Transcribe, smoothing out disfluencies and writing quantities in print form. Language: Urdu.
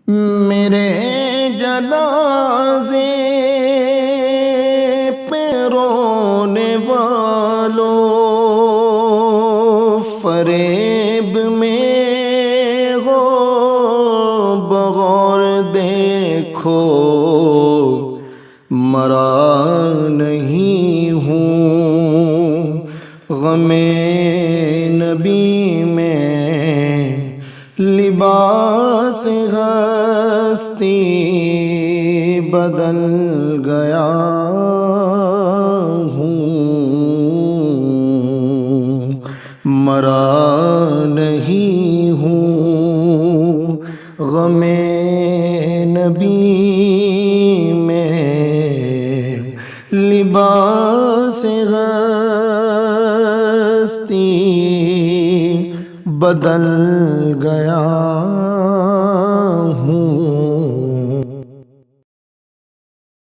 میرے جنازے پہ رونے والوں، فریب میں ہو بغور دیکھو، مرا نہیں ہوں غم نبی میں، لباس ہستی بدل گیا ہوں، مرا نہیں ہوں غم نبی میں، لباس ہستی بدل گیا